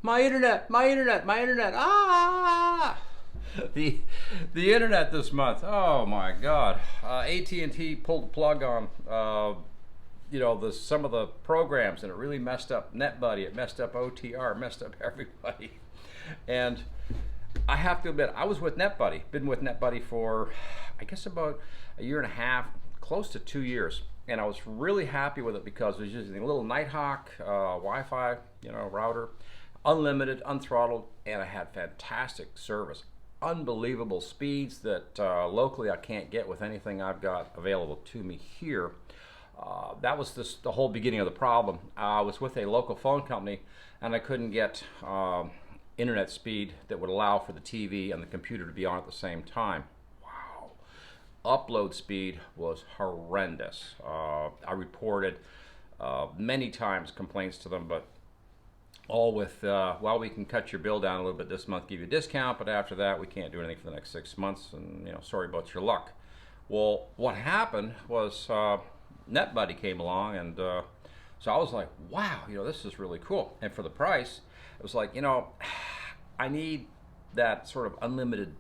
my internet, my internet, my internet. Ah! The internet this month. Oh my God! AT&T pulled the plug on some of the programs, and it really messed up NetBuddy. It messed up OTR. It messed up everybody. And I have to admit, I was with NetBuddy. Been with NetBuddy for, I guess, about a year and a half, close to 2 years. And I was really happy with it because I was using a little Nighthawk Wi-Fi, router, unlimited, unthrottled, and I had fantastic service. Unbelievable speeds that locally I can't get with anything I've got available to me here. That was the whole beginning of the problem. I was with a local phone company, and I couldn't get internet speed that would allow for the TV and the computer to be on at the same time. Wow. Upload speed was horrendous. I reported many times complaints to them, but all with, well, we can cut your bill down a little bit this month, give you a discount, but after that we can't do anything for the next 6 months, and sorry about your luck. Well, what happened was NetBuddy came along, and so I was like, wow, this is really cool. And for the price, it was like, I need that sort of unlimited,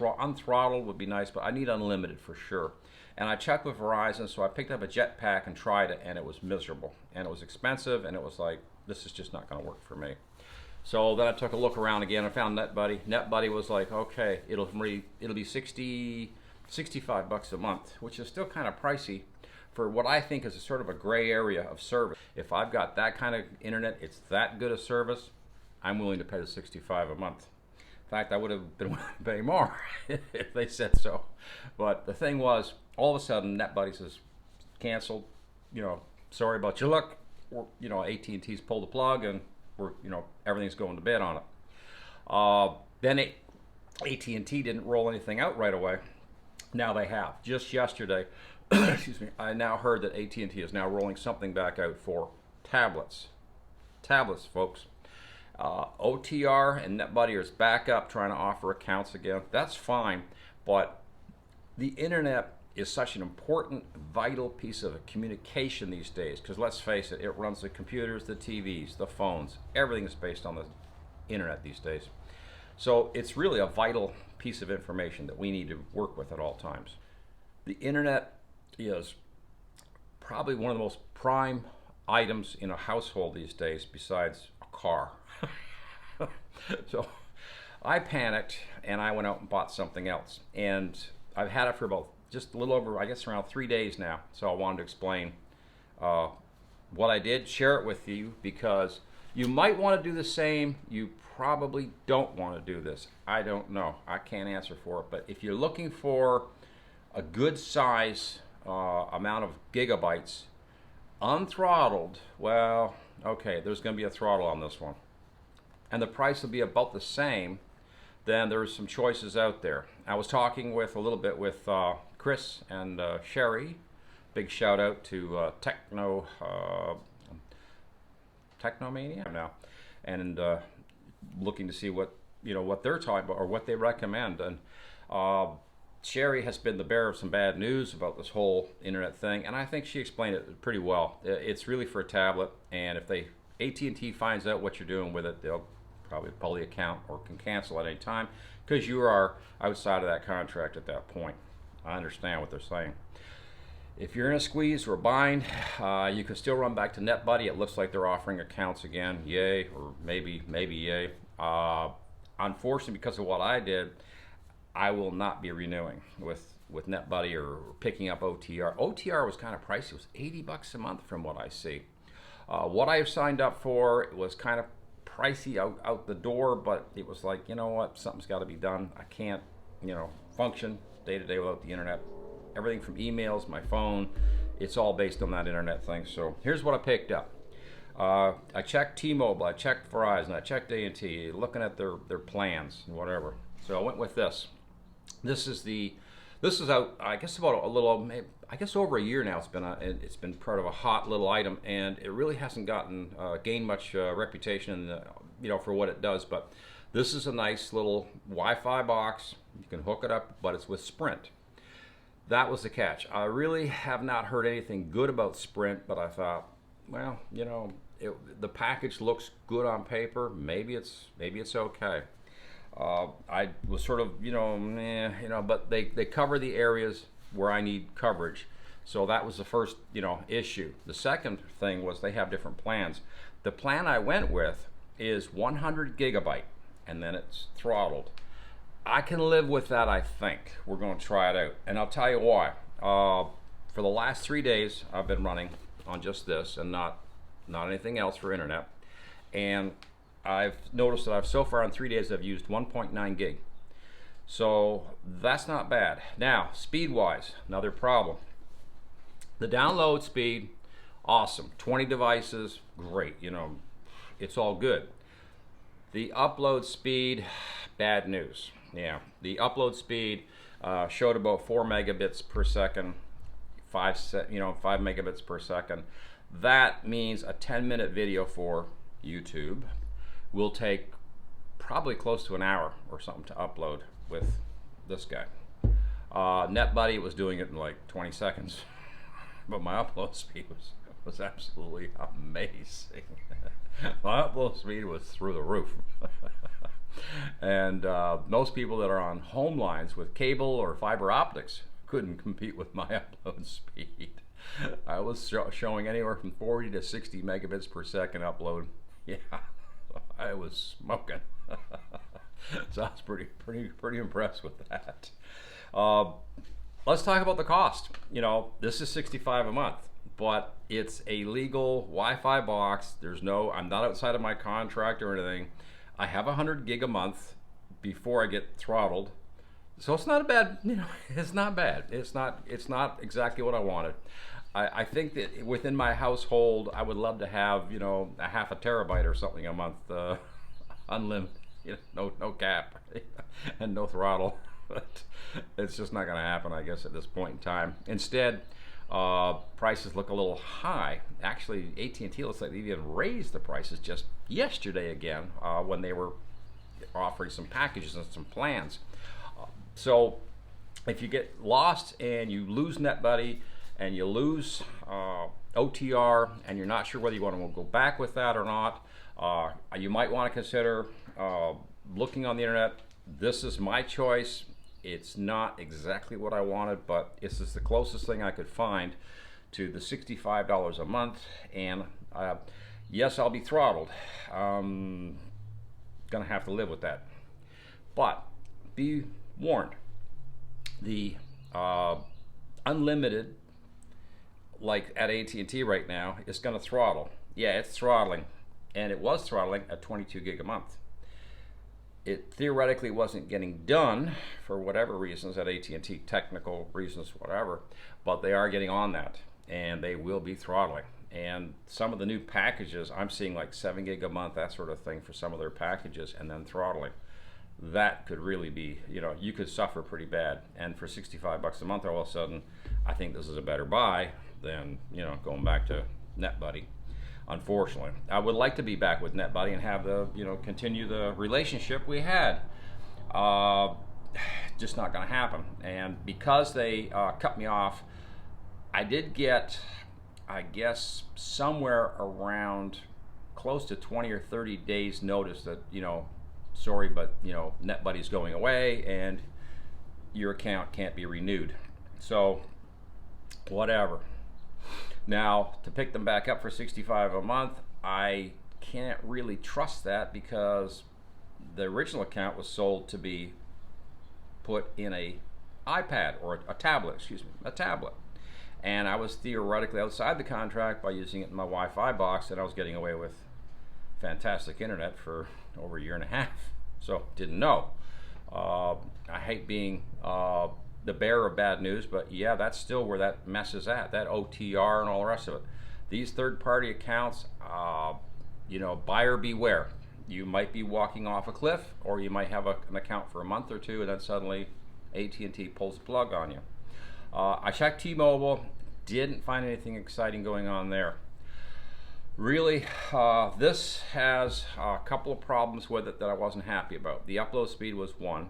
unthrottled would be nice, but I need unlimited for sure. And I checked with Verizon, so I picked up a jetpack and tried it, and it was miserable. And it was expensive, and it was like, this is just not going to work for me. So then I took a look around again. I found NetBuddy. NetBuddy was like, okay, it'll be 65 bucks a month, which is still kind of pricey for what I think is a sort of a gray area of service. If I've got that kind of internet, it's that good a service, I'm willing to pay the 65 a month. In fact, I would have been willing to pay more if they said so. But the thing was, all of a sudden, NetBuddy says, canceled, sorry about your luck. AT&T's pulled the plug, and everything's going to bed on it. Then AT&T didn't roll anything out right away. Now they have. Just yesterday, excuse me, I now heard that AT&T is now rolling something back out for tablets. Tablets, folks. OTR and NetBuddy is back up trying to offer accounts again. That's fine, but the internet is such an important, vital piece of communication these days, because let's face it, it runs the computers, the TVs, the phones. Everything is based on the internet these days. So it's really a vital piece of information that we need to work with at all times. The internet is probably one of the most prime items in a household these days besides a car. So I panicked and I went out and bought something else, and I've had it for about just a little over, I guess, around 3 days now. So I wanted to explain what I did, share it with you, because you might want to do the same. You probably don't want to do this. I don't know. I can't answer for it. But if you're looking for a good size amount of gigabytes unthrottled, well, okay, there's going to be a throttle on this one. And the price will be about the same. Then there's some choices out there. I was talking with a little bit with Chris and Sherry. Big shout out to Technomania now, and looking to see what they're talking about or what they recommend. And Sherry has been the bearer of some bad news about this whole internet thing, and I think she explained it pretty well. It's really for a tablet, and if AT&T finds out what you're doing with it, they'll probably pull the account or can cancel at any time, because you are outside of that contract at that point. I understand what they're saying. If you're in a squeeze or a bind, you can still run back to NetBuddy. It looks like they're offering accounts again. Yay, or maybe yay. Unfortunately, because of what I did, I will not be renewing with NetBuddy or picking up OTR. OTR was kind of pricey. It was 80 bucks a month from what I see. What I signed up for, it was kind of pricey out the door, but it was like, you know what, something's got to be done. I can't, function day to day without the internet. Everything from emails, my phone, it's all based on that internet thing. So here's what I picked up. I checked T-Mobile, I checked Verizon, I checked AT&T, looking at their plans and whatever. So I went with this. This is out, I guess, about a little, I guess over a year now. It's been part of a hot little item, and it really hasn't gained much reputation, for what it does. But this is a nice little Wi-Fi box. You can hook it up, but it's with Sprint. That was the catch. I really have not heard anything good about Sprint, but I thought, well, you know, the package looks good on paper. Maybe it's okay. I was sort of, but they cover the areas where I need coverage. So that was the first, issue. The second thing was they have different plans. The plan I went with is 100 gigabyte, and then it's throttled. I can live with that, I think. We're going to try it out, and I'll tell you why. For the last 3 days, I've been running on just this and not anything else for internet, and I've noticed that I've so far in 3 days I've used 1.9 gig. So that's not bad. Now, speed-wise, another problem. The download speed, awesome. 20 devices, great. It's all good. The upload speed, bad news. Yeah, the upload speed showed about 4 megabits per second, 5 megabits per second. That means a 10-minute video for YouTube will take probably close to an hour or something to upload with this guy. NetBuddy was doing it in like 20 seconds, but my upload speed was absolutely amazing. My upload speed was through the roof. And most people that are on home lines with cable or fiber optics couldn't compete with my upload speed. I was showing anywhere from 40 to 60 megabits per second upload. Yeah, I was smoking. So I was pretty impressed with that. Let's talk about the cost. This is $65 a month, but it's a legal Wi-Fi box. I'm not outside of my contract or anything. I have 100 gig a month before I get throttled. So it's not a bad, it's not bad. It's not exactly what I wanted. I think that within my household, I would love to have, a half a terabyte or something a month, unlimited, no cap, and no throttle. But it's just not going to happen, I guess, at this point in time. Instead, prices look a little high. Actually, AT&T looks like they even raised the prices just yesterday again when they were offering some packages and some plans. So if you get lost and you lose NetBuddy and you lose OTR and you're not sure whether you want to go back with that or not, you might want to consider looking on the internet. This is my choice. It's not exactly what I wanted, but this is the closest thing I could find to the $65 a month. And yes, I'll be throttled. Gonna have to live with that. But be warned, the unlimited, like at AT&T right now, is going to throttle. Yeah, it's throttling, and it was throttling at 22 gig a month. It theoretically wasn't getting done for whatever reasons at AT&T, technical reasons, whatever, but they are getting on that, and they will be throttling. And some of the new packages, I'm seeing like 7 gig a month, that sort of thing for some of their packages, and then throttling. That could really be, you could suffer pretty bad. And for $65 a month, all of a sudden, I think this is a better buy than, going back to NetBuddy. Unfortunately, I would like to be back with NetBuddy and have the, continue the relationship we had. Just not going to happen. And because they cut me off, I did get, I guess, somewhere around close to 20 or 30 days notice that, sorry, but NetBuddy's going away and your account can't be renewed. So whatever. Now, to pick them back up for $65 a month, I can't really trust that because the original account was sold to be put in a iPad or a tablet, a tablet. And I was theoretically outside the contract by using it in my Wi-Fi box, and I was getting away with fantastic internet for over a year and a half. So didn't know. I hate being the bearer of bad news, but yeah, that's still where that mess is at, that OTR and all the rest of it. These third-party accounts, buyer beware. You might be walking off a cliff, or you might have an account for a month or two, and then suddenly AT&T pulls the plug on you. I checked T-Mobile, didn't find anything exciting going on there. Really, this has a couple of problems with it that I wasn't happy about. The upload speed was one.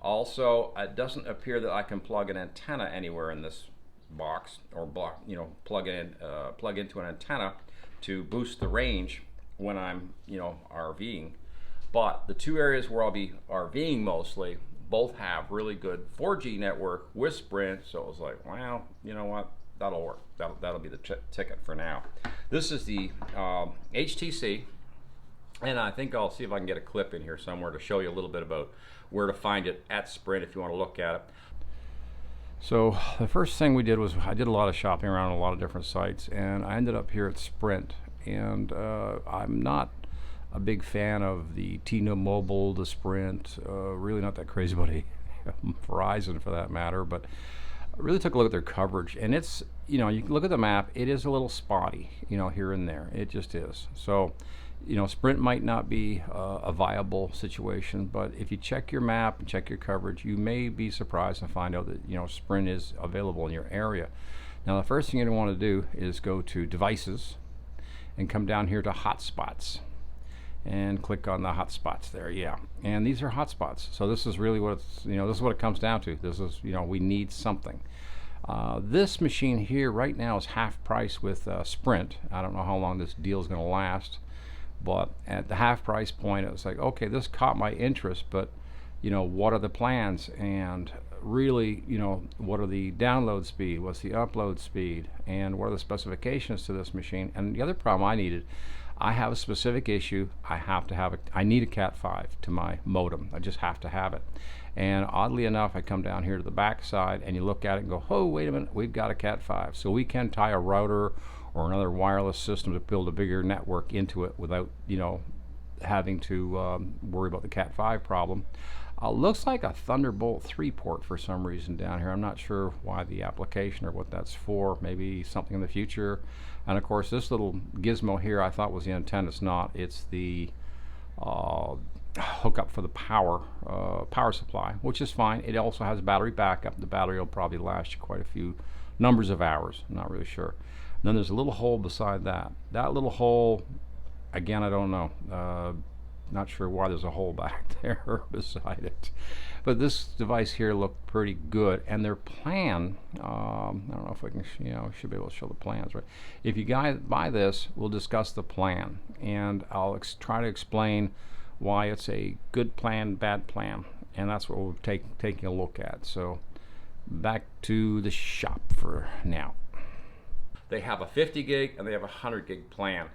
Also, it doesn't appear that I can plug an antenna anywhere in this box, or plug into an antenna to boost the range when I'm, RVing. But the two areas where I'll be RVing mostly both have really good 4G network with Sprint, so it was like, well, you know what, that'll work. That'll be the ticket for now. This is the HTC, and I think I'll see if I can get a clip in here somewhere to show you a little bit about where to find it at Sprint if you want to look at it. So the first thing we did was I did a lot of shopping around a lot of different sites, and I ended up here at Sprint. And I'm not a big fan of the T-Mobile, the Sprint, really not that crazy about Verizon for that matter, but I really took a look at their coverage, and it's, you can look at the map, it is a little spotty, here and there. It just is. So, Sprint might not be a viable situation, but if you check your map and check your coverage, you may be surprised to find out that, Sprint is available in your area. Now, the first thing you want to do is go to Devices and come down here to Hotspots and click on the hotspots there. Yeah, and these are hotspots, so this is really what it's, this is what it comes down to. This is, we need something. This machine here right now is half price with Sprint. I don't know how long this deal is going to last, but at the half price point it was like, okay, this caught my interest, but what are the plans, and really, what are the download speed, what's the upload speed, and what are the specifications to this machine. And the other problem I needed, I have a specific issue. I need a Cat 5 to my modem. I just have to have it. And oddly enough, I come down here to the back side and you look at it and go, oh, wait a minute, we've got a Cat 5. So we can tie a router or another wireless system to build a bigger network into it without, having to worry about the Cat 5 problem. Looks like a Thunderbolt 3 port for some reason down here. I'm not sure why the application or what that's for. Maybe something in the future. And of course, this little gizmo here I thought was the antenna. It's not. It's the hookup for the power supply, which is fine. It also has battery backup. The battery will probably last you quite a few numbers of hours. I'm not really sure. And then there's a little hole beside that. That little hole, again, I don't know. Not sure why there's a hole back there beside it, but this device here looked pretty good. And their plan, I don't know if I can, should be able to show the plans, right? If you guys buy this, we'll discuss the plan, and I'll try to explain why it's a good plan, bad plan, and that's what we'll taking a look at. So back to the shop for now. They have a 50 gig and they have a 100 gig plan.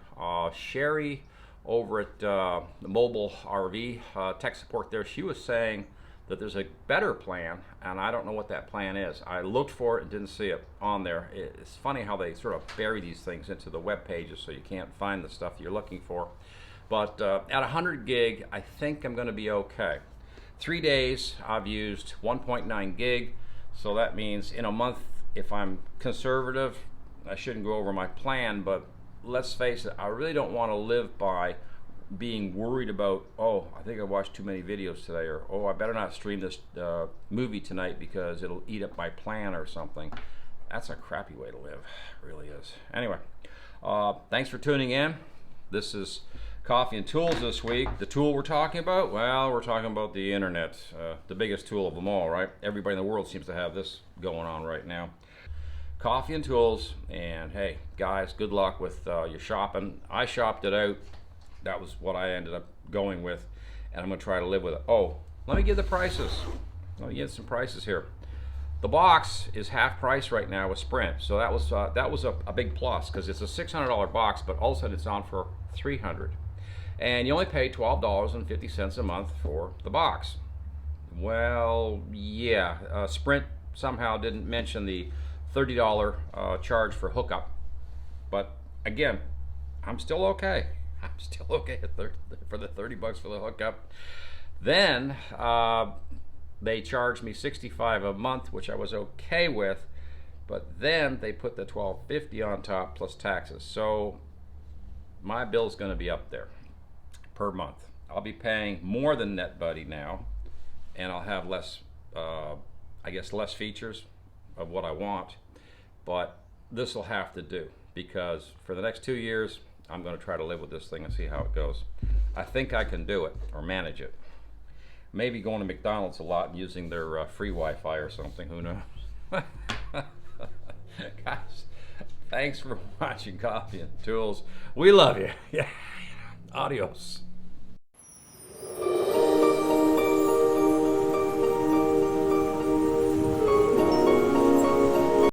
Sherry over at the mobile RV tech support there, she was saying that there's a better plan, and I don't know what that plan is. I looked for it and didn't see it on there. It's funny how they sort of bury these things into the web pages so you can't find the stuff you're looking for. But at 100 gig, I think I'm going to be okay. 3 days I've used 1.9 gig, so that means in a month, if I'm conservative, I shouldn't go over my plan, but let's face it, I really don't want to live by being worried about, oh, I think I watched too many videos today, or oh, I better not stream this movie tonight because it'll eat up my plan or something. That's a crappy way to live, it really is. Anyway, thanks for tuning in. This is Coffee and Tools this week. The tool we're talking about, well, we're talking about the internet, the biggest tool of them all, right? Everybody in the world seems to have this going on right now. Coffee and Tools, and hey guys, good luck with your shopping. I shopped it out. That was what I ended up going with, and I'm gonna try to live with it. Oh, let me give the prices. Let me get some prices here. The box is half price right now with Sprint, so that was a big plus, because it's a $600 box, but all of a sudden it's on for $300, and you only pay $12.50 a month for the box. Well, yeah, Sprint somehow didn't mention the $30 charge for hookup, but again, I'm still okay. I'm still okay for the 30 bucks for the hookup. Then they charged me $65 a month, which I was okay with, but then they put the $12.50 on top plus taxes. So my bill's going to be up there per month. I'll be paying more than NetBuddy now, and I'll have less, I guess, less features of what I want, but this will have to do, because for the next 2 years I'm going to try to live with this thing and see how it goes. I think I can do it, or manage it. Maybe going to McDonald's a lot and using their free Wi-Fi or something, who knows. Guys, Thanks for watching Coffee and Tools. We love you. Yeah. Adios.